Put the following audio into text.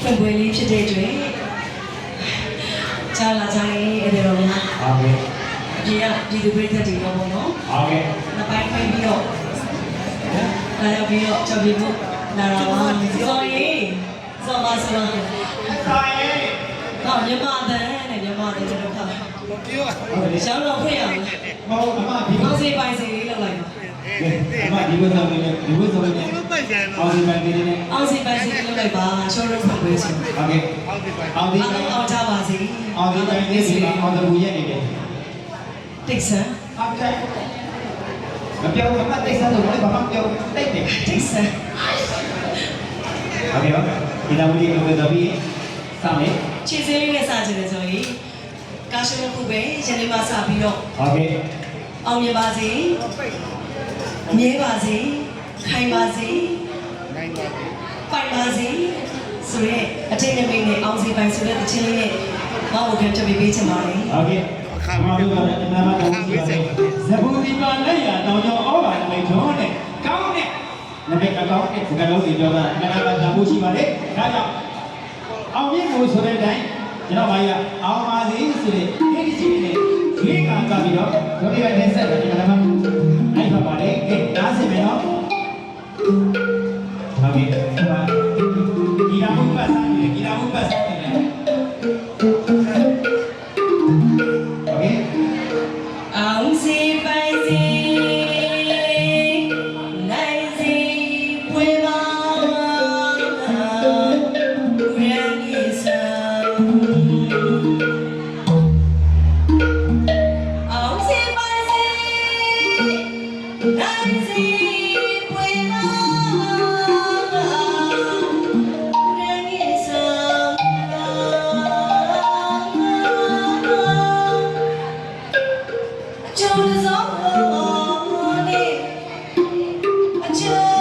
ဖွင့်ပွဲလေးဖြစ်တဲ့အတွက်ကြားလာကြရင်အဲ့ဒါတော့များဟုတ်ကဲ့ဒီသူပြည်သက်တွေတော့ပေါ့နော်ဟုတ်ကဲ့နှစ်ပိုင်းခွဲပြီးတော့လာရောက်ပြီးတော့ကြော်ပြဖို့လာတာပါဆိုရင်စောပါဆိုတော့မြမတဲ့နဲ့မြမတဲ့တို့ခါရှောင်းတော့ဖွင့်ရအောင်ဟုတ်အမဒီကောင်းစီပိုင်စီလေးလောက်လိုက်ပါအမဒီဘက်ဆောင်နေဒီဘက်ဆောင်နေအောင်စီပိုင်စီလေးနဲ့အောင်စီပိုင်စီလေးလောက်လိုက်ပါရှောင်းတော့ဖွင့်ပေးစီဟုတ်ကဲ့အောင်ဒီအောင်ကြပါစီအောင်ဒီပိုင်လေးစီအောင်တဘူရက်နေတယ်တိတ်ဆန်းဟုတ်ကဲ့မပြောဘူးအမတိတ်ဆန်းဆိုတော့ဘာမှပြောတိတ်တယ်တိတ်ဆန်းဟုတ်ကဲ့ဒီလာမီကိုတော့ပြီးစမယ်ခြေစင်းလေးနဲ့စကြတယ်ဆိုရင်ကားရှုံးခုပဲရန်နေမှာစပြီးတော့ဟုတ်ကဲ့အောင်မြင်ပါစေအမြဲပါစေခိုင်ပါစေပိုင်ပါစေဆိုရဲအထိတ်နဲ့မိတ်နဲ့အောင်စီပိုင်ဆိုတဲ့တခြင်းလေးနဲ့မောက်ဝခံချက်ပေးချင်ပါတယ်ဟုတ်ကဲ့ခါပြီးတော့လည်းနာမတော်ရှိပါတယ်ဇဘူဒီပါလက်ရတောင်ကျော်ဩဘာမိတ်တော်နဲ့ကောင်းတဲ့လက်ပဲအကောင်းတဲ့စကားလုံးတွေပြောတာနာမတော်မှုရှိပါတယ်ဒါကြောင့်အောင်မြင်မှုဆိုတဲ့အတိုင်းကျွန်တော်ဘာကြီးအောင်ပါစေဆိုတဲ့အဲ့ဒီချင်းနဲ့ရွေးကံကပြီးတော့ဒုတိယနဲ့ဆက်တယ်ကျွန်တော်အဲ့ပါပါတယ်ကဲနားစင်မယ်နော်ဟုတ်ပြီဒီရာမှုပတ်စားနေဒီရာမှုပတ်စားနေတယ်โอเคအောင်စီပိုင်စီနိုင်စီပွေပါJust